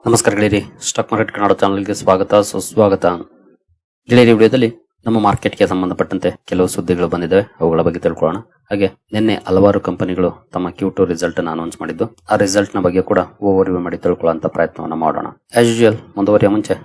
ನಮಸ್ಕಾರ ಗೆಳೆಯರಿ, stock market Kannada ಚಾನಲ್ಗೆ ಸ್ವಾಗತ ಸುಸ್ವಾಗತ. ಗೆಳೆಯರಿ, ವಿಡಿಯೋದಲ್ಲಿ ನಮ್ಮ ಮಾರ್ಕೆಟ್ಗೆ ಸಂಬಂಧಪಟ್ಟಂತೆ ಕೆಲವು ಸುದ್ದಿಗಳು ಬಂದಿದ್ದಾವೆ, ಅವುಗಳ ಬಗ್ಗೆ ತಿಳ್ಕೊಳ್ಳೋಣ. ಹಾಗೆ ನಿನ್ನೆ ಹಲವಾರು ಕಂಪನಿಗಳು ತಮ್ಮ Q2 ರಿಸಲ್ಟ್ ಅನ್ನು ಅನೌನ್ಸ್ ಮಾಡಿದ್ದು, ಆ ರಿಸಲ್ಟ್ ನ ಬಗ್ಗೆ ಕೂಡ ಓವರ್ ವ್ಯೂ ಮಾಡಿ ತಿಳ್ಕೊಳ್ಳುವಂತ ಪ್ರಯತ್ನವನ್ನು ಮಾಡೋಣ. ಆಸ್ ಯೂಶುವಲ್ ಮುಂದುವರಿಯ ಮುಂಚೆ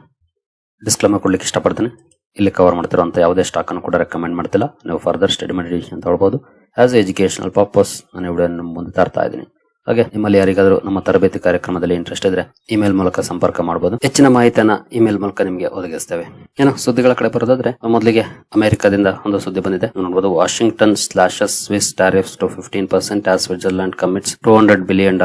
ಡಿಸ್ಕ್ಲೇಮರ್ ಕೊಡ್ಲಿಕ್ಕೆ ಇಷ್ಟಪಡ್ತೀನಿ. ಇಲ್ಲಿ ಕವರ್ ಮಾಡ್ತಿರುವಂತ ಯಾವುದೇ ಸ್ಟಾಕ್ ಅನ್ನು ಕೂಡ ರೆಕಮೆಂಡ್ ಮಾಡ್ತಿಲ್ಲ. ನೀವು ಫರ್ದರ್ ಸ್ಟಡಿ ಮಾಡಿ ಅಂತ ಹೇಳ್ಬೋದು. ಆಸ್ ಎಜುಕೇಶನಲ್ ಪರ್ಪಸ್ ನಾನು ವಿಡಿಯೋ ಮುಂದೆ ತರ್ತಾ ಇದ್ದೀನಿ. ಹಾಗೆ ನಿಮ್ಮಲ್ಲಿ ಯಾರಿಗಾದ್ರೂ ನಮ್ಮ ತರಬೇತಿ ಕಾರ್ಯಕ್ರಮದಲ್ಲಿ ಇಂಟ್ರೆಸ್ಟ್ ಇದ್ರೆ ಇಮೇಲ್ ಮೂಲಕ ಸಂಪರ್ಕ ಮಾಡಬಹುದು. ಹೆಚ್ಚಿನ ಮಾಹಿತಿಯನ್ನ ಇಮೇಲ್ ಮೂಲಕ ನಿಮಗೆ ಒದಗಿಸ್ತೇವೆ. ಏನು ಸುದ್ದಿಗಳ ಕಡೆ ಬರೋದಾದ್ರೆ, ಮೊದಲಿಗೆ ಅಮೆರಿಕದಿಂದ ಒಂದು ಸುದ್ದಿ ಬಂದಿದೆ, ನೋಡಬಹುದು. Washington slashes Swiss tariffs to 15% as Switzerland commits $200 billion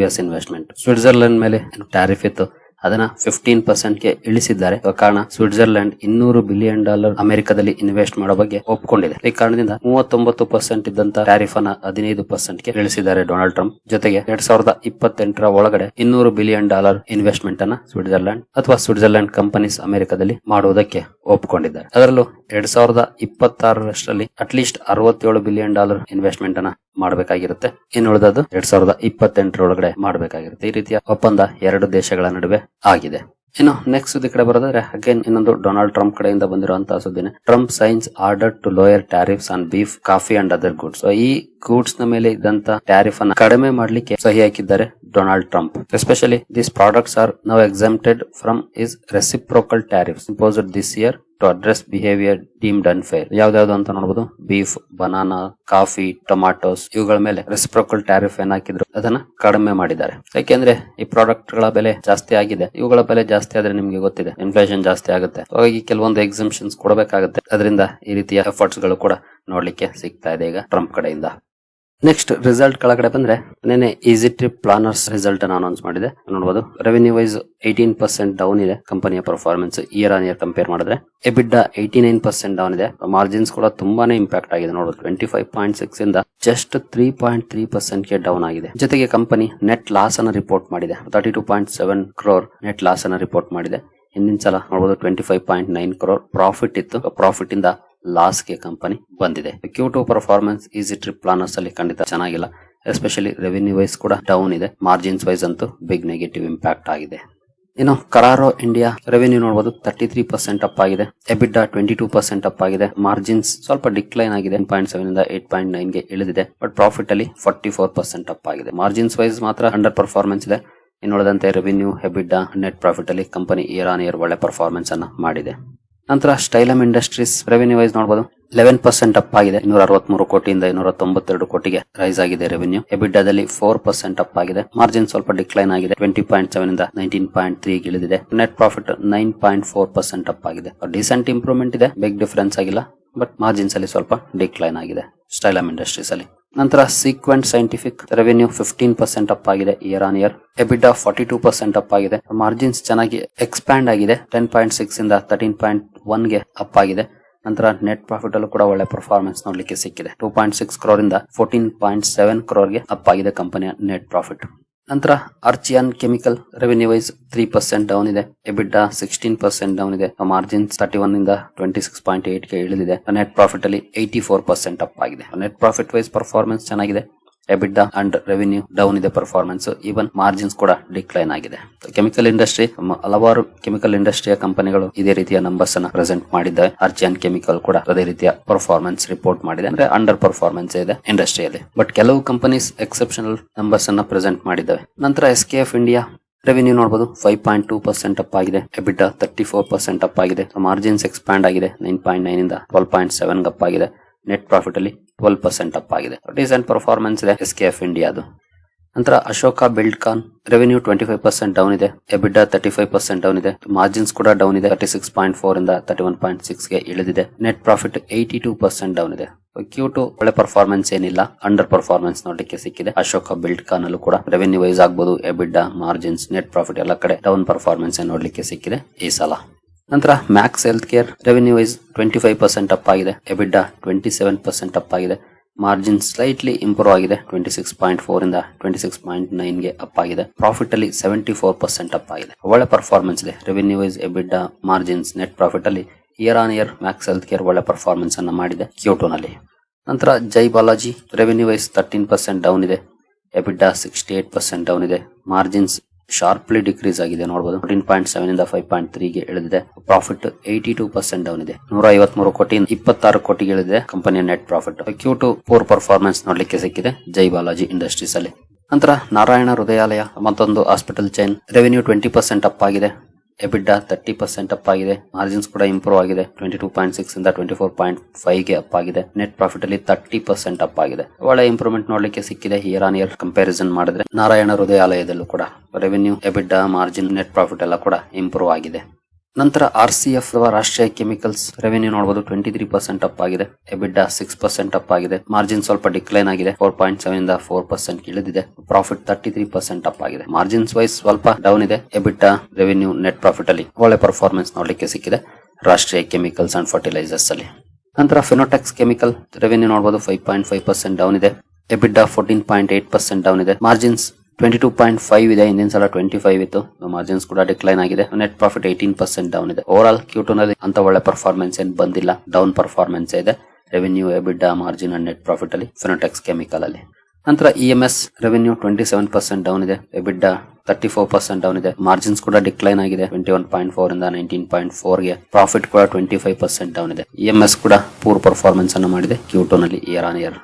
US investment. Switzerland ಮೇಲೆ ಟ್ಯಾರಿಫ್ ಇತ್ತು, ಅದನ್ನ 15% ಗೆ ಇಳಿಸಿದ್ದಾರೆ. ಕಾರಣ ಸ್ವಿಟ್ಜರ್ಲೆಂಡ್ $200 billion ಅಮೆರಿಕದಲ್ಲಿ ಇನ್ವೆಸ್ಟ್ ಮಾಡೋ ಬಗ್ಗೆ ಒಪ್ಪಿಕೊಂಡಿದೆ. ಈ ಕಾರಣದಿಂದ 39% ಇದ್ದಂತ ಟ್ಯಾರಿಫ್ ಅನ್ನ 15% ಗೆ ಇಳಿಸಿದ್ದಾರೆ ಡೊನಾಲ್ಡ್ ಟ್ರಂಪ್. ಜೊತೆಗೆ 2028 ಒಳಗಡೆ $200 billion ಇನ್ವೆಸ್ಟ್ಮೆಂಟ್ ಅನ್ನ ಸ್ವಿಟ್ಜರ್ಲೆಂಡ್ ಅಥವಾ ಸ್ವಿಟ್ಜರ್ಲೆಂಡ್ ಕಂಪನೀಸ್ ಅಮೆರಿಕದಲ್ಲಿ ಮಾಡುವುದಕ್ಕೆ ಒಪ್ಪಿಕೊಂಡಿದ್ದಾರೆ. ಅದರಲ್ಲೂ 2026 ಅಟ್ಲೀಸ್ಟ್ $67 billion ಇನ್ವೆಸ್ಟ್ಮೆಂಟ್ ಅನ್ನ ಮಾಡಬೇಕಾಗಿರುತ್ತೆ. ಇನ್ನು ಉಳಿದದ್ದು 2028 ಒಳಗಡೆ ಮಾಡಬೇಕಾಗಿರುತ್ತೆ. ಈ ರೀತಿಯ ಒಪ್ಪಂದ ಎರಡು ದೇಶಗಳ ನಡುವೆ ಆಗಿದೆ. ಇನ್ನು ನೆಕ್ಸ್ಟ್ ಸುದ್ದಿ ಕಡೆ ಬರೋದಾದ್ರೆ, ಅಗೇನ್ ಇನ್ನೊಂದು ಡೊನಾಲ್ಡ್ ಟ್ರಂಪ್ ಕಡೆಯಿಂದ ಬಂದಿರುವಂತಹ ಸುದ್ದಿನೇ. Trump signs order to lower tariffs on beef, coffee and other goods. ಈ ಗೂಡ್ಸ್ ನ ಮೇಲೆ ಇದ್ದಂತ ಟ್ಯಾರಿಫ್ ಅನ್ನ ಕಡಿಮೆ ಮಾಡಲಿಕ್ಕೆ ಸಹಿ ಹಾಕಿದ್ದಾರೆ Donald Trump. Especially these products are now exempted from his reciprocal tariffs imposed this year to address behaviour deemed unfair. ಯಾವ್ದಾವ್ದು ಅಂತ ನೋಡಬಹುದು. ಬೀಫ್, ಬನಾನಾ, ಕಾಫಿ, ಟೊಮಾಟೋಸ್ ಇವುಗಳ ಮೇಲೆ ರೆಸಿಪ್ರೋಕಲ್ ಟ್ಯಾರಿಫ್ ಏನ್ ಹಾಕಿದ್ರು ಅದನ್ನ ಕಡಿಮೆ ಮಾಡಿದ್ದಾರೆ. ಯಾಕೆಂದ್ರೆ ಈ ಪ್ರಾಡಕ್ಟ್ ಗಳ ಬೆಲೆ ಜಾಸ್ತಿ ಆಗಿದೆ. ಇವುಗಳ ಬೆಲೆ ಜಾಸ್ತಿ ಆದ್ರೆ ನಿಮ್ಗೆ ಗೊತ್ತಿದೆ, ಇನ್ಫ್ಲೇಷನ್ ಜಾಸ್ತಿ ಆಗುತ್ತೆ. ಹಾಗಾಗಿ ಕೆಲವೊಂದು ಎಕ್ಸಂಪ್ಷನ್ಸ್ ಕೊಡಬೇಕಾಗುತ್ತೆ. ಅದರಿಂದ ಈ ರೀತಿಯ ಎಫರ್ಟ್ಸ್ ಗಳು ಕೂಡ ನೋಡ್ಲಿಕ್ಕೆ ಸಿಗ್ತಾ ಇದೆ ಈಗ ಟ್ರಂಪ್ ಕಡೆಯಿಂದ. ನೆಕ್ಸ್ಟ್ ರಿಸಲ್ಟ್ ಕೆಳಗಡೆ ಬಂದ್ರೆ, ನಿನ್ನೆ ಈಸಿ ಟ್ರಿಪ್ ಪ್ಲಾನರ್ಸ್ ರಿಸಲ್ಟ್ ಅನ್ನು ಅನೌನ್ಸ್ ಮಾಡಿದೆ. ನೋಡಬಹುದು, ರೆವೆನ್ಯೂ ವೈಸ್ 18% ಡೌನ್ ಇದೆ ಕಂಪನಿಯ performance year on year compare ಮಾಡಿದ್ರೆ. ಎಬಿಟಾ 89% ಡೌನ್ ಇದೆ. ಮಾರ್ಜಿನ್ಸ್ ಕೂಡ ತುಂಬಾನೇ ಇಂಪ್ಯಾಕ್ಟ್ ಆಗಿದೆ. ನೋಡಬಹುದು, 25.6 ಇಂದ ಜಸ್ಟ್ 3.3% ಗೆ ಡೌನ್ ಆಗಿದೆ. ಜೊತೆಗೆ ಕಂಪನಿ ನೆಟ್ ಲಾಸ್ ಅನ್ನು ರಿಪೋರ್ಟ್ ಮಾಡಿದೆ. 32.7 crore ನೆಟ್ ಲಾಸ್ ಅನ್ನು ರಿಪೋರ್ಟ್ ಮಾಡಿದೆ. ಹಿಂದಿನ ಸಲ ನೋಡಬಹುದು 25.9 crore ಪ್ರಾಫಿಟ್ ಇತ್ತು. ಪ್ರಾಫಿಟ್ ಇಂದ ಲಾಸ್ ಗೆ ಕಂಪನಿ ಬಂದಿದೆ. Q2 performance easy trip planners ಅಲ್ಲಿ ಖಂಡಿತ ಚೆನ್ನಾಗಿಲ್ಲ. ಎಸ್ಪೆಷಲಿ ರೆವೆನ್ಯೂ ವೈಸ್ ಕೂಡ ಡೌನ್ ಇದೆ. ಮಾರ್ಜಿನ್ಸ್ ವೈಸ್ ಅಂತೂ ಬಿಗ್ ನೆಗೆಟಿವ್ ಇಂಪ್ಯಾಕ್ಟ್ ಆಗಿದೆ. ಇನ್ನು ಕರಾರೋ ಇಂಡಿಯಾ ರೆವೆನ್ಯೂ ನೋಡಬಹುದು 33% ಅಪ್ ಆಗಿದೆ. ಎಬಿಟಾ 22% ಅಪ್ ಆಗಿದೆ. ಮಾರ್ಜಿನ್ಸ್ ಸ್ವಲ್ಪ ಡಿಕ್ಲೈನ್ ಆಗಿದೆ, 7.7 ಇಂದ 8.9 ಗೆ ಇಳಿದಿದೆ. ಬಟ್ ಪ್ರಾಫಿಟ್ ಅಲ್ಲಿ 44% ಅಪ್ ಆಗಿದೆ. ಮಾರ್ಜಿನ್ಸ್ ವೈಸ್ ಮಾತ್ರ ಅಂಡರ್ ಪರ್ಫಾರ್ಮೆನ್ಸ್ ಇದೆ. ಇನ್ನುಳಿದಂತೆ ರೆವೆನ್ಯೂ, ಎಬಿಟಾ, ನೆಟ್ ಪ್ರಾಫಿಟ್ ಅಲ್ಲಿ ಕಂಪನಿ ಇಯರ್ ಆನ್ ಇಯರ್ ಒಳ್ಳೆ ಪರ್ಫಾರ್ಮೆನ್ಸ್ ಅನ್ನ ಮಾಡಿದೆ. ನಂತರ ಸ್ಟೈಲಮ್ ಇಂಡಸ್ಟ್ರೀಸ್ ರೆವೆನ್ಯೂ ವೈಸ್ ನೋಡಬಹುದು 11% ಅಪ್ ಆಗಿದೆ. 263 ಕೋಟಿಯಿಂದ 292 ಕೋಟಿಗೆ ರೈಸ್ ಆಗಿದೆ ರೆವೆನ್ಯೂ. ಎಬಿಟಾದಲ್ಲಿ 4% ಅಪ್ ಆಗಿದೆ. ಮಾರ್ಜಿನ್ ಸ್ವಲ್ಪ ಡಿಕ್ಲೈನ್ ಆಗಿದೆ. 20.7 ಇಂದ 19.3 ಗೆ ಇಳಿದಿದೆ. ನೆಟ್ ಪ್ರಾಫಿಟ್ 9.4% ಅಪ್ ಆಗಿದೆ. ಡಿಸೆಂಟ್ ಇಂಪ್ರೂವ್ಮೆಂಟ್ ಇದೆ, ಬಿಗ್ ಡಿಫರೆನ್ಸ್ ಆಗಿಲ್ಲ. ಬಟ್ ಮಾರ್ಜಿನ್ಸ್ ಅಲ್ಲಿ ಸ್ವಲ್ಪ ಡಿಕ್ಲೈನ್ ಆಗಿದೆ ಸ್ಟೈಲಮ್ ಇಂಡಸ್ಟ್ರೀಸ್ ಅಲ್ಲಿ. ನಂತರ ಸೀಕ್ವೆಂಟ್ ಸೈಂಟಿಫಿಕ್ ರೆವೆನ್ಯೂ 15% ಅಪ್ ಆಗಿದೆ ಇಯರ್ ಆನ್ ಇಯರ್. ಎಬಿಟಾ 42% ಅಪ್ ಆಗಿದೆ. ಮಾರ್ಜಿನ್ಸ್ ಚೆನ್ನಾಗಿ ಎಕ್ಸ್ಪ್ಯಾಂಡ್ ಆಗಿದೆ. 10.6 ಇಂದ 13.1 ಗೆ ಅಪ್ ಆಗಿದೆ. ನಂತರ ನೆಟ್ ಪ್ರಾಫಿಟ್ ಅಲ್ಲೂ ಕೂಡ ಒಳ್ಳೆ ಪರ್ಫಾರ್ಮೆನ್ಸ್ ನೋಡ್ಲಿಕ್ಕೆ ಸಿಕ್ಕಿದೆ. 2.6 crore ಇಂದ 14.7 crore ಗೆ ಅಪ್ ಆಗಿದೆ ಕಂಪನಿಯ ನೆಟ್ ಪ್ರಾಫಿಟ್. ನಂತರ ಆರ್ಚಿಯಾನ್ ಕೆಮಿಕಲ್ ರೆವೆನ್ಯೂ ವೈಸ್ 3% ಡೌನ್ ಇದೆ. ಎಬಿಟಾ 16% ಡೌನ್ ಇದೆ. ಮಾರ್ಜಿನ್ಸ್ 31 ಇಂದ 26.8 ಗೆ ಇಳಿದಿದೆ. ನೆಟ್ ಪ್ರಾಫಿಟ್ ಅಲ್ಲಿ 84% ಅಪ್ ಆಗಿದೆ. ನೆಟ್ ಪ್ರಾಫಿಟ್ ವೈಸ್ ಪರ್ಫಾರ್ಮೆನ್ಸ್ ಚೆನ್ನಾಗಿದೆ. ಎಬಿಟಾ ಅಂಡ್ ರೆವೆನ್ಯೂ ಡೌನ್ ಇದೆ ಪರ್ಫಾರ್ಮೆನ್ಸ್. ಈವನ್ ಮಾರ್ಜಿನ್ಸ್ ಕೂಡ ಡಿಕ್ಲೈನ್ ಆಗಿದೆ. ಕೆಮಿಕಲ್ ಇಂಡಸ್ಟ್ರಿ, ಹಲವಾರು ಕೆಮಿಕಲ್ ಇಂಡಸ್ಟ್ರಿಯ ಕಂಪನಿಗಳು ಇದೇ ರೀತಿಯ ನಂಬರ್ಸ್ ಅನ್ನ ಪ್ರೆಸೆಂಟ್ ಮಾಡಿದ್ದಾರೆ. ಆರ್ಚಿಯಾನ್ ಕೆಮಿಕಲ್ ಕೂಡ ಅದೇ ರೀತಿಯ ಪರ್ಫಾರ್ಮೆನ್ಸ್ ರಿಪೋರ್ಟ್ ಮಾಡಿದೆ. ಅಂದ್ರೆ ಅಂಡರ್ ಪರ್ಫಾರ್ಮೆನ್ಸ್ ಇದೆ ಇಂಡಸ್ಟ್ರಿಯಲ್ಲಿ. ಬಟ್ ಕೆಲವು ಕಂಪನೀಸ್ ಎಕ್ಸೆಪ್ಷನಲ್ ನಂಬರ್ಸ್ ಅನ್ನ ಪ್ರೆಸೆಂಟ್ ಮಾಡಿದ್ದಾವೆ. ನಂತರ SKF ಇಂಡಿಯಾ ರೆವೆನ್ಯೂ ನೋಡಬಹುದು 5.2% ಅಪ್ ಆಗಿದೆ. ಎಬಿಟಾ 34% ಅಪ್ ಆಗಿದೆ. ಮಾರ್ಜಿನ್ಸ್ ಎಕ್ಸ್ಪ್ಯಾಂಡ್ ಆಗಿದೆ. 9.9 ಇಂದ 12.7 ಅಪ್ ಆಗಿದೆ. ನೆಟ್ ಪ್ರಾಫಿಟ್ ಅಲ್ಲಿ 12% ಅಪ್ ಆಗಿದೆ. ಡೀಸೆಂಟ್ ಪರ್ಫಾರ್ಮೆನ್ಸ್ ಇದೆ SKF ಇಂಡಿಯಾದು. ನಂತರ ಅಶೋಕ ಬಿಲ್ಡ್ಕಾನ್ ರೆವೆನ್ಯೂ 25% ಡೌನ್ ಇದೆ. ಎಬಿಟಾ 35% ಡೌನ್ ಇದೆ. ಮಾರ್ಜಿನ್ಸ್ ಕೂಡ ಡೌನ್ ಇದೆ. 36.4 ಇಂದ 31.6 ಗೆ ಇಳಿದಿದೆ. ನೆಟ್ ಪ್ರಾಫಿಟ್ 82% ಡೌನ್ ಇದೆ. Q2 ಒಳ್ಳೆ ಪರ್ಫಾರ್ಮೆನ್ಸ್ ಏನಿಲ್ಲ, ಅಂಡರ್ ಪರ್ಫಾರ್ಮೆನ್ಸ್ ನೋಡ್ಲಿಕ್ಕೆ ಸಿಕ್ಕಿದೆ. ಅಶೋಕ ಬಿಲ್ಡ್ಕಾನ್ ಅಲ್ಲೂ ಕೂಡ ರೆವೆನ್ಯೂ ವೈಸ್ ಆಗ್ಬಹುದು, ಎಬಿಟಾ, ಮಾರ್ಜಿನ್ಸ್, ನೆಟ್ ಪ್ರಾಫಿಟ್ ಎಲ್ಲ ಕಡೆ ಡೌನ್ ಪರ್ಫಾರ್ಮೆನ್ಸ್ ನೋಡ್ಲಿಕ್ಕೆ ಸಿಕ್ಕಿದೆ ಈ ಸಲ. ನಂತರ Max Healthcare revenue wise 25% up ಆಗಿದೆ. ಎಬಿಟಾ 27% ಅಪ್ ಆಗಿದೆ. ಮಾರ್ಜಿನ್ ಸ್ಲೈಟ್ಲಿ ಇಂಪ್ರೂವ್ ಆಗಿದೆ. 26.4 ಇಂದ 26.9 ಗೆ ಅಪ್ ಆಗಿದೆ. ಪ್ರಾಫಿಟ್ ಅಲ್ಲಿ 74% ಅಪ್ ಆಗಿದೆ. ಒಳ್ಳೆ ಪರ್ಫಾರ್ಮೆನ್ಸ್ ಇದೆ. Revenue wise, EBITDA, margins, net profit ಅಲ್ಲಿ year on year Max Healthcare ಒಳ್ಳೆ ಪರ್ಫಾರ್ಮೆನ್ಸ್ ಅನ್ನ ಮಾಡಿದೆ Q2 ನಲ್ಲಿ. ನಂತರ Jai Balaji revenue wise 13% down ಇದೆ. ಎಬಿಟಾ 68% ಡೌನ್ ಇದೆ. ಮಾರ್ಜಿನ್ಸ್ ಶಾರ್ಪ್ಲಿ ಡಿಕ್ರೀಸ್ ಆಗಿದೆ ನೋಡಬಹುದು. 14.7 ಇಂದ 5.3 ಗೆ ಇಳಿದಿದೆ. ಪ್ರಾಫಿಟ್ 82% ಡೌನ್ ಇದೆ. 153 ಕೋಟಿ 26 ಕೋಟಿಗೆ ಇಳಿದಿದೆ ಕಂಪನಿಯ net profit. Q2 poor performance ನೋಡ್ಲಿಕ್ಕೆ ಸಿಕ್ಕಿದೆ ಜೈ ಬಾಲಾಜಿ ಇಂಡಸ್ಟ್ರೀಸ್ ಅಲ್ಲಿ. ನಂತರ ನಾರಾಯಣ ಹೃದಯಾಲಯ ಮತ್ತೊಂದು ಹಾಸ್ಪಿಟಲ್ ಚೈನ್. ರೆವೆನ್ಯೂ 20% ಅಪ್ ಆಗಿದೆ. ಎಬಿಡಾ 30% ಅಪ್ ಆಗಿದೆ. ಮಾರ್ಜಿನ್ಸ್ ಕೂಡ ಇಂಪ್ರೂವ್ ಆಗಿದೆ. 22.6 ಇಂದ 24.5 ಗೆ ಅಪ್ ಆಗಿದೆ. ನೆಟ್ ಪ್ರಾಫಿಟ್ ಅಲ್ಲಿ 30% ಅಪ್ ಆಗಿದೆ. ಒಳ್ಳೆ ಇಂಪ್ರೂವ್ಮೆಂಟ್ ನೋಡ್ಲಿಕ್ಕೆ ಸಿಕ್ಕಿದೆ ಇಯರ್ ಆನ್ ಇಯರ್ ಕಂಪ್ಯಾರಿಸನ್ ಮಾಡಿದ್ರೆ. ನಾರಾಯಣ ಹೃದಯಾಲಯದಲ್ಲೂ ಕೂಡ revenue, EBITDA, margin, net profit ಎಲ್ಲ ಕೂಡ ಇಂಪ್ರೂವ್ ಆಗಿದೆ. ನಂತರ RCF ಅಥವಾ ರಾಷ್ಟ್ರೀಯ ಕೆಮಿಕಲ್ಸ್ ರೆವೆನ್ಯೂ ನೋಡಬಹುದು 23% ಅಪ್ ಆಗಿದೆ. ಎಬಿಡಾ 6% ಅಪ್ ಆಗಿದೆ. ಮಾರ್ಜಿನ್ ಸ್ವಲ್ಪ ಡಿಕ್ಲೈನ್ ಆಗಿದೆ. 4.7 ಇಂದ 4% ಇಳಿದಿದೆ. ಪ್ರಾಫಿಟ್ 33% ಅಪ್ ಆಗಿದೆ. ಮಾರ್ಜಿನ್ಸ್ ವೈಸ್ ಸ್ವಲ್ಪ ಡೌನ್ ಇದೆ. ಎಬಿಡಾ, ರೆವೆನ್ಯೂ, ನೆಟ್ ಪ್ರಾಫಿಟ್ ಅಲ್ಲಿ ಒಳ್ಳೆ ಪರ್ಫಾರ್ಮೆನ್ಸ್ ನೋಡ್ಲಿಕ್ಕೆ ಸಿಕ್ಕಿದೆ ರಾಷ್ಟ್ರೀಯ ಕೆಮಿಕಲ್ಸ್ ಅಂಡ್ ಫರ್ಟಿಲೈಸರ್ಸ್ ಅಲ್ಲಿ. ನಂತರ ಫಿನೋಟೆಕ್ಸ್ ಕೆಮಿಕಲ್ ರೆವೆನ್ಯೂ ನೋಡಬಹುದು 5.5% ಡೌನ್ ಇದೆ. ಎಬಿಡಾ 14.8% ಡೌನ್ ಇದೆ. ಮಾರ್ಜಿನ್ಸ್ 22.5 ಇದೆ. ಹಿಂದಿನ ಸಲ 25 ಇತ್ತು. ಮಾರ್ಜಿನ್ಸ್ ಕೂಡ ಡಿಕ್ಲೈನ್ ಆಗಿದೆ. ನೆಟ್ ಪ್ರಾಫಿಟ್ 18% ಡೌನ್ ಇದೆ. ಓವರ್ ಆಲ್ Q2 ನಲ್ಲಿ ಅಂತ ಒಳ್ಳೆ ಪರ್ಫಾರ್ಮೆನ್ಸ್ ಏನ್ ಬಂದಿಲ್ಲ, ಡೌನ್ ಪರ್ಫಾರ್ಮೆನ್ಸ್ ಇದೆ revenue, EBITDA, margin and net profit ಅಲ್ಲಿ ಫಿನೋಟೆಕ್ಸ್ ಕೆಮಿಕಲ್ ಅಲ್ಲಿ. ನಂತರ EMS ರೆವೆನ್ಯೂ 27% ಡೌನ್ ಇದೆ. ಎಬಿಡಾ 34% ಡೌನ್ ಇದೆ. ಮಾರ್ಜಿನ್ಸ್ ಕೂಡ ಡಿಕ್ಲೈನ್ ಆಗಿದೆ. 21.4 ಇಂದ 19.4 ಗೆ. ಪ್ರಾಫಿಟ್ ಕೂಡ 25% ಡೌನ್ ಇದೆ. EMS ಕೂಡ ಪೂರ್ ಪರ್ಫಾರ್ಮೆನ್ಸ್ ಅನ್ನು ಮಾಡಿದೆ Q2 ನಲ್ಲಿ ಇಯರ್ ಆನ್ ಇಯರ್.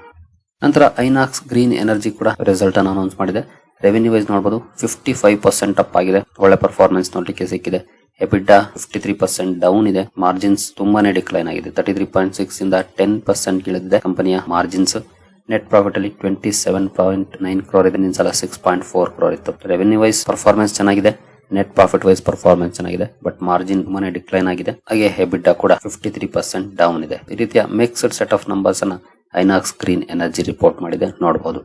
ನಂತರ ಐನಾಕ್ಸ್ ಗ್ರೀನ್ ಎನರ್ಜಿ ಕೂಡ ರಿಸಲ್ಟ್ ಅನ್ನು ಅನೌನ್ಸ್ ಮಾಡಿದೆ. ರೆವೆನ್ಯೂ ವೈಸ್ ನೋಡಬಹುದು 55% ಅಪ್ ಆಗಿದೆ. ಒಳ್ಳೆ ಪರ್ಫಾರ್ಮೆನ್ಸ್ ನೋಡ್ಲಿಕ್ಕೆ ಸಿಕ್ಕಿದೆ. ಎಬಿಡಾ 53% ಡೌನ್ ಇದೆ. ಮಾರ್ಜಿನ್ಸ್ ತುಂಬಾನೇ ಡಿಕ್ಲೈನ್ ಆಗಿದೆ. 33.6 ಇಂದ 10% ಇಳಿದಿದೆ ಕಂಪನಿಯ ಮಾರ್ಜಿನ್ಸ್. ನೆಟ್ ಪ್ರಾಫಿಟ್ ಅಲ್ಲಿ 27.9 ಕ್ರೋರ್ ಇದೆ. ಸಲ 6.4 ಕ್ರೋರ್ ಇತ್ತು. ರೆವೆನ್ಯೂ ವೈಸ್ ಪರ್ಫಾರ್ಮೆನ್ಸ್ ಚೆನ್ನಾಗಿದೆ. ನೆಟ್ ಪ್ರಾಫಿಟ್ ವೈಸ್ ಪರ್ಫಾರ್ಮೆನ್ಸ್ ಚೆನ್ನಾಗಿದೆ. ಬಟ್ ಮಾರ್ಜಿನ್ ತುಂಬಾನೇ ಡಿಕ್ಲೈನ್ ಆಗಿದೆ. ಹಾಗೆ ಎಬಿಡಾ ಕೂಡ 53% ಡೌನ್ ಇದೆ. ಈ ರೀತಿಯ ಮಿಕ್ಸ್ಡ್ ಸೆಟ್ ಆಫ್ ನಂಬರ್ಸ್ ಅನ್ನ ಐನಾಕ್ಸ್ ಗ್ರೀನ್ ಎನರ್ಜಿ ರಿಪೋರ್ಟ್ ಮಾಡಿದೆ ನೋಡಬಹುದು.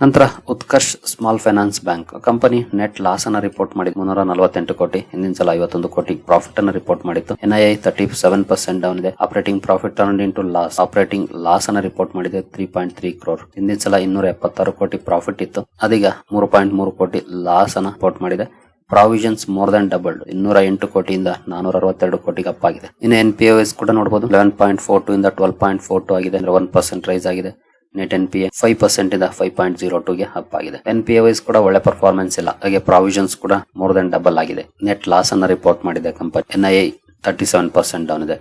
ನಂತರ Utkarsh small finance bank company net loss ಅನ್ನ ರಿಪೋರ್ಟ್ ಮಾಡಿದ್ದು 348 ಕೋಟಿ. ಹಿಂದಿನ ಸಲ 51 ಕೋಟಿ ಪ್ರಾಫಿಟ್ ಅನ್ನು ರಿಪೋರ್ಟ್ ಮಾಡಿತ್ತು. NII 37% ಡೌನ್ ಇದೆ. Operating profit turned into loss. Operating loss ಅನ್ನ ರಿಪೋರ್ಟ್ ಮಾಡಿದೆ 3.3 ಕ್ರೋರ್. ಹಿಂದಿನ ಸಲ 276 ಕೋಟಿ ಪ್ರಾಫಿಟ್ ಇತ್ತು. ಅದೀಗ 3.3 ಕೋಟಿ ಲಾಸ್ ಅನ್ನ ರಿಪೋರ್ಟ್ ಮಾಡಿದೆ. Provisions more than doubled. 208 ಕೋಟಿಯಿಂದ 462 ಕೋಟಿಗೆ ಅಪ್ ಆಗಿದೆ. ಇನ್ನು NPA ಕೂಡ ನೋಡಬಹುದು 11.42 ಇಂದ 12.42 ಆಗಿದೆ. 1% ರೈಸ್ ಆಗಿದೆ. ನೆಟ್ NPA 5% ಇಂದ 5.02 ಗೆ ಅಪ್ ಆಗಿದೆ. NPA ವೈಸ್ ಕೂಡ ಒಳ್ಳೆ ಪರ್ಫಾರ್ಮೆನ್ಸ್ ಇಲ್ಲ. ಹಾಗೆ ಪ್ರಾವಿಷನ್ಸ್ ಕೂಡ ಮೋರ್ ದನ್ ಡಬಲ್ ಆಗಿದೆ. ನೆಟ್ ಲಾಸ್ ಅನ್ನ ರಿಪೋರ್ಟ್ ಮಾಡಿದೆ ಕಂಪನಿ. NII 37% ಡೌನ್ ಇದೆ.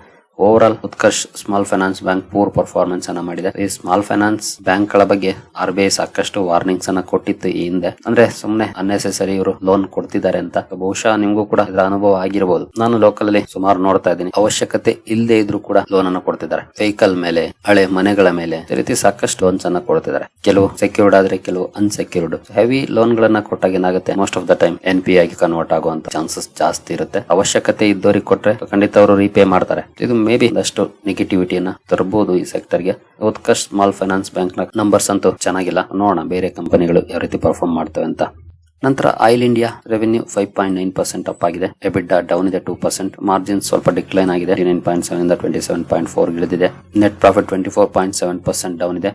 Over all Utkarsh small finance bank poor performance ಅನ್ನ ಮಾಡಿದೆ. ಈ ಸ್ಮಾಲ್ ಫೈನಾನ್ಸ್ ಬ್ಯಾಂಕ್ ಗಳ ಬಗ್ಗೆ RBI ಸಾಕಷ್ಟು ವಾರ್ನಿಂಗ್ಸ್ ಅನ್ನ ಕೊಟ್ಟಿತ್ತು ಈ ಹಿಂದೆ. ಅಂದ್ರೆ ಸುಮ್ನೆ ಅನ್ನೆಸೆಸರಿ ಇವರು ಲೋನ್ ಕೊಡ್ತಿದ್ದಾರೆ ಅಂತ. ಬಹುಶಃ ನಿಮ್ಗೂ ಕೂಡ ಇದರ ಅನುಭವ ಆಗಿರಬಹುದು. ನಾನು ಲೋಕಲ್ ಅಲ್ಲಿ ಸುಮಾರು ನೋಡ್ತಾ ಇದ್ದೀನಿ. ಅವಶ್ಯಕತೆ ಇಲ್ಲದೆ ಇದ್ರೂ ಕೂಡ ಲೋನ್ ಅನ್ನ ಕೊಡ್ತಿದ್ದಾರೆ. ವೆಹಿಕಲ್ ಮೇಲೆ, ಹಳೆ ಮನೆಗಳ ಮೇಲೆ ಈ ರೀತಿ ಸಾಕಷ್ಟು ಲೋನ್ಸ್ ಅನ್ನ ಕೊಡ್ತಿದ್ದಾರೆ. ಕೆಲವು ಸೆಕ್ಯೂರ್ಡ್ ಆದ್ರೆ, ಕೆಲವು ಅನ್ಸೆಕ್ಯೂರ್ಡ್. ಹೆವಿ ಲೋನ್ ಗಳನ್ನ ಕೊಟ್ಟಾಗ ಏನಾಗುತ್ತೆ, most of the time NPA ಆಗಿ ಕನ್ವರ್ಟ್ ಆಗುವಂತ ಚಾನ್ಸಸ್ ಜಾಸ್ತಿ ಇರುತ್ತೆ. ಅವಶ್ಯಕತೆ ಇದ್ದವರಿಗೆ ಕೊಟ್ರೆ ಖಂಡಿತ ಅವರು ರೀಪೇ ಮಾಡ್ತಾರೆ. ಇದು ಮೇ ಬಿ ಒಂದಷ್ಟು ನೆಗೆಟಿವಿಟಿಯನ್ನ ತರಬಹುದು ಈ ಸೆಕ್ಟರ್ ಗೆ. ಉತ್ಕರ್ಷ್ ಸ್ಮಾಲ್ ಫೈನಾನ್ಸ್ ಬ್ಯಾಂಕ್ ನ ನಂಬರ್ಸ್ ಅಂತೂ ಚೆನ್ನಾಗಿಲ್ಲ. ನೋಡೋಣ ಬೇರೆ ಕಂಪನಿಗಳು ಯಾವ ರೀತಿ ಪರ್ಫಾರ್ಮ್ ಮಾಡ್ತವೆ ಅಂತ. ನಂತರ ಆಯಿಲ್ ಇಂಡಿಯಾ ರೆವೆನ್ಯೂ 5.9% ಅಪ್ ಆಗಿದೆ. ಎಬಿಡಾ ಡೌನ್ ಇದೆ 2%. ಮಾರ್ಜಿನ್ ಸ್ವಲ್ಪ ಡಿಕ್ಲೈನ್ ಆಗಿದೆ. 9.7 ಇಂದ 27.4 ಇಳಿದಿದೆ. ನೆಟ್ ಪ್ರಾಫಿಟ್ 24.7% ಡೌನ್ ಇದೆ.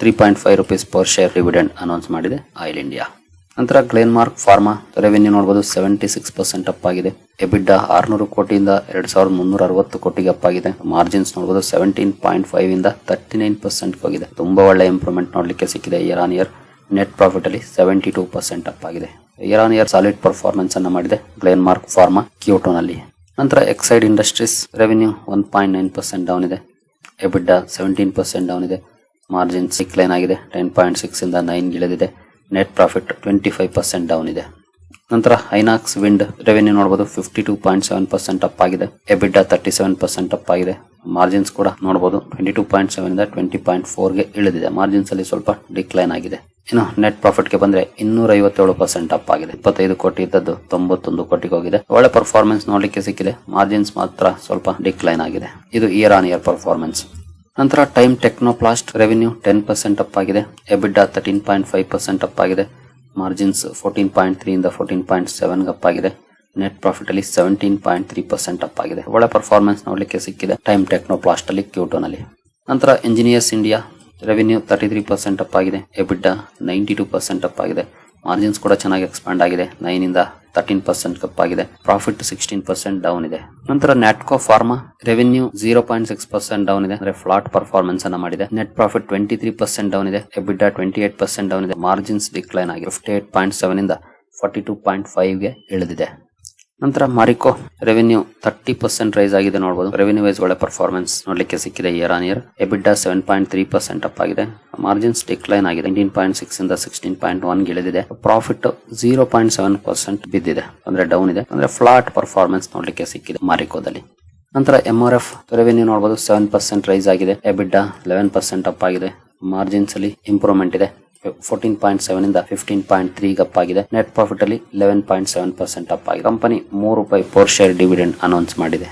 3.5 rupees per share dividend announce ಮಾಡಿದೆ ಆಯಿಲ್ ಇಂಡಿಯಾ. ನಂತರ ಗ್ಲೇನ್ಮಾರ್ಕ್ ಫಾರ್ಮಾ ರೆವೆನ್ಯೂ ನೋಡಬಹುದು 76% ಅಪ್ ಆಗಿದೆ. ಎಬಿಡಾ 600 ಕೋಟಿಯಿಂದ 2360 ಕೋಟಿಗೆ ಅಪ್ ಆಗಿದೆ. ಮಾರ್ಜಿನ್ಸ್ ನೋಡಬಹುದು 17.5 ಇಂದ 39% ಹೋಗಿದೆ. ತುಂಬಾ ಒಳ್ಳೆ ಇಂಪ್ರೂವ್ಮೆಂಟ್ ನೋಡ್ಲಿಕ್ಕೆ ಸಿಕ್ಕಿದೆ year on year. Net profit ಅಲ್ಲಿ 72% ಅಪ್ ಆಗಿದೆ. Year on year solid performance ಅನ್ನ ಮಾಡಿದೆ ಗ್ಲೇನ್ಮಾರ್ಕ್ ಫಾರ್ಮಾ Q2 ನಲ್ಲಿ. ನಂತರ ಎಕ್ಸೈಡ್ ಇಂಡಸ್ಟ್ರೀಸ್ ರೆವೆನ್ಯೂ 1.9% ಡೌನ್ ಇದೆ. ಎಬಿಡಾ 17% ಡೌನ್ ಇದೆ. ಮಾರ್ಜಿನ್ಸ್ ಡಿಕ್ಲೈನ್ ಆಗಿದೆ. 10.6 ಇಂದ 9 ಇಳಿದಿದೆ. ನೆಟ್ ಪ್ರಾಫಿಟ್ 25% ಡೌನ್ ಇದೆ. ನಂತರ ಐನಾಕ್ಸ್ ವಿಂಡ್ ರೆವೆನ್ಯೂ ನೋಡಬಹುದು 52.7% ಅಪ್ ಆಗಿದೆ. ಎಬಿಡಾ 37% ಅಪ್ ಆಗಿದೆ. ಮಾರ್ಜಿನ್ಸ್ ಕೂಡ ನೋಡಬಹುದು 22.7 ಇಂದ 20.4 ಗೆ ಇಳಿದಿದೆ. ಮಾರ್ಜಿನ್ಸ್ ಅಲ್ಲಿ ಸ್ವಲ್ಪ ಡಿಕ್ಲೈನ್ ಆಗಿದೆ. ಇನ್ನು ನೆಟ್ ಪ್ರಾಫಿಟ್ ಗೆ ಬಂದ್ರೆ 257% ಅಪ್ ಆಗಿದೆ. 25 ಕೋಟಿ ಇದ್ದದ್ದು 91 ಕೋಟಿಗೆ ಹೋಗಿದೆ. ಒಳ್ಳೆ ಪರ್ಫಾರ್ಮೆನ್ಸ್ ನೋಡ್ಲಿಕ್ಕೆ ಸಿಕ್ಕಿದೆ. ಮಾರ್ಜಿನ್ಸ್ ಮಾತ್ರ ಸ್ವಲ್ಪ ಡಿಕ್ಲೈನ್ ಆಗಿದೆ. ಇದು ಇಯರ್ ಆನ್ ಇಯರ್ ಪರ್ಫಾರ್ಮೆನ್ಸ್. ನಂತರ ಟೈಮ್ ಟೆಕ್ನೋಪ್ಲಾಸ್ಟ್ ರೆವೆನ್ಯೂ 10% ಅಪ್ ಆಗಿದೆ. ಎಬಿಡಾ 13.5% ಅಪ್ ಆಗಿದೆ. ಮಾರ್ಜಿನ್ಸ್ 14.3 ಇಂದ 14.7 ಅಪ್ ಆಗಿದೆ. ನೆಟ್ ಪ್ರಾಫಿಟ್ ಅಲ್ಲಿ 17.3% ಅಪ್ ಆಗಿದೆ. ಒಳ್ಳೆ ಪರ್ಫಾರ್ಮೆನ್ಸ್ ನೋಡ್ಲಿಕ್ಕೆ ಸಿಕ್ಕಿದೆ ಟೈಮ್ ಟೆಕ್ನೋಪ್ಲಾಸ್ಟ್ ಅಲ್ಲಿ Q2 ನಲ್ಲಿ. ನಂತರ ಇಂಜಿನಿಯರ್ಸ್ ಇಂಡಿಯಾ ರೆವೆನ್ಯೂ 33% ಅಪ್ ಆಗಿದೆ. ಎಬಿಡಾ 92% ಅಪ್ ಆಗಿದೆ. ಮಾರ್ಜಿನ್ಸ್ ಕೂಡ ಚೆನ್ನಾಗಿ ಎಕ್ಸ್ಪಾಂಡ್ ಆಗಿದೆ. 9 ಇಂದ 13% ಅಪ್ ಆಗಿದೆ. ಪ್ರಾಫಿಟ್ 16% ಡೌನ್ ಇದೆ. ನಂತರ ನ್ಯಾಟ್ಕೋ ಫಾರ್ಮಾ ರೆವೆನ್ಯೂ 0.6% ಡೌನ್ ಇದೆ. ಅಂದ್ರೆ ಫ್ಲಾಟ್ ಪರ್ಫಾರ್ಮೆನ್ಸ್ ಅನ್ನ ಮಾಡಿದೆ. ನೆಟ್ ಪ್ರಾಫಿಟ್ 23% ಡೌನ್ ಇದೆ. ಎಬಿಡಾ 28% ಡೌನ್ ಇದೆ. ಮಾರ್ಜಿನ್ಸ್ ಡಿಕ್ಲೈನ್ ಆಗಿದೆ. 58.7 ಇಂದ 42.5 ಗೆ ಇಳಿದಿದೆ. ನಂತರ ಮಾರಿಕೋ ರೆವೆನ್ಯೂ 30% ರೈಸ್ ಆಗಿದೆ ನೋಡಬಹುದು. ರೆವೆನ್ಯೂ ವೈಸ್ ಒಳ್ಳೆ ಪರ್ಫಾರ್ಮೆನ್ಸ್ ನೋಡ್ಲಿಕ್ಕೆ ಸಿಕ್ಕಿದೆ ಇಯರ್ ಆನ್ ಇಯರ್. ಎಬಿಟಾ 7.3% ಅಪ್ ಆಗಿದೆ. ಮಾರ್ಜಿನ್ಸ್ ಡಿಕ್ಲೈನ್ ಆಗಿದೆ. 19.6 ಇಂದ 16.1 ಇಳಿದಿದೆ. ಪ್ರಾಫಿಟ್ 0.7% ಬಿದ್ದಿದೆ, ಅಂದ್ರೆ ಡೌನ್ ಇದೆ, ಅಂದ್ರೆ ಫ್ಲಾಟ್ ಪರ್ಫಾರ್ಮೆನ್ಸ್ ನೋಡ್ಲಿಕ್ಕೆ ಸಿಕ್ಕಿದೆ ಮಾರಿಕೋದಲ್ಲಿ. ನಂತರ MRF ರೆವೆನ್ಯೂ ನೋಡಬಹುದು 7% ರೈಸ್ ಆಗಿದೆ. ಎಬಿಟಾ 11% ಅಪ್ ಆಗಿದೆ. ಮಾರ್ಜಿನ್ಸ್ ಅಲ್ಲಿ ಇಂಪ್ರೂವ್ಮೆಂಟ್ ಇದೆ. 14.7 ಇಂದ 15.3 ಅಪ್ ಆಗಿದೆ. ನೆಟ್ ಪ್ರಾಫಿಟ್ ಅಲ್ಲಿ 11.7% ಅಪ್ ಆಗಿದೆ. Company ₹3 per share dividend announce ಮಾಡಿದೆ.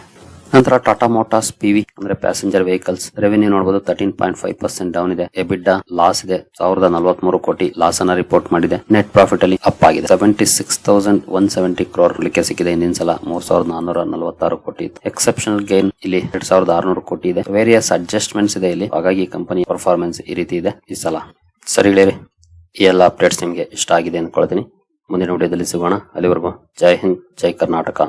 ನಂತರ ಟಾಟಾ ಮೋಟಾರ್ಸ್ PV ಅಂದ್ರೆ ಪ್ಯಾಸೆಂಜರ್ ವೆಹಿಕಲ್ಸ್ ರೆವೆನ್ಯೂ ನೋಡಬಹುದು 13.5% ಡೌನ್ ಇದೆ. ಎಬಿಟಾ ಲಾಸ್ ಇದೆ. 1043 ಕೋಟಿ ಲಾಸ್ ಅನ್ನ ರಿಪೋರ್ಟ್ ಮಾಡಿದೆ. ನೆಟ್ ಪ್ರಾಫಿಟ್ ಅಲ್ಲಿ ಅಪ್ ಆಗಿದೆ. 76,170 ಕ್ರೋರ್ ಲಿಕ್ಕೆ ಸಿಕ್ಕಿದೆ. ಹಿಂದಿನ ಸಲ 3,446 ಕೋಟಿ ಇತ್ತು. ಎಕ್ಸೆಪ್ಷನಲ್ ಗೇನ್ ಇಲ್ಲಿ 2,600 ಕೋಟಿ ಇದೆ. ವೇರಿಯಸ್ ಅಡ್ಜಸ್ಟ್ಮೆಂಟ್ಸ್ ಇದೆ ಇಲ್ಲಿ. ಹಾಗಾಗಿ ಕಂಪನಿ ಪರ್ಫಾರ್ಮೆನ್ಸ್ ಈ ರೀತಿ ಇದೆ ಈ ಸಲ. ಸರಿ ಗೆಳೆಯರೆ, ಈ ಎಲ್ಲ ಅಪ್ಡೇಟ್ಸ್ ನಿಮಗೆ ಇಷ್ಟ ಆಗಿದೆ ಅಂದ್ಕೊಳ್ತೀನಿ. ಮುಂದಿನ ವಿಡಿಯೋದಲ್ಲಿ ಸಿಗೋಣ. ಅಲ್ಲಿವರೆಗೂ ಜೈ ಹಿಂದ್, ಜೈ ಕರ್ನಾಟಕ.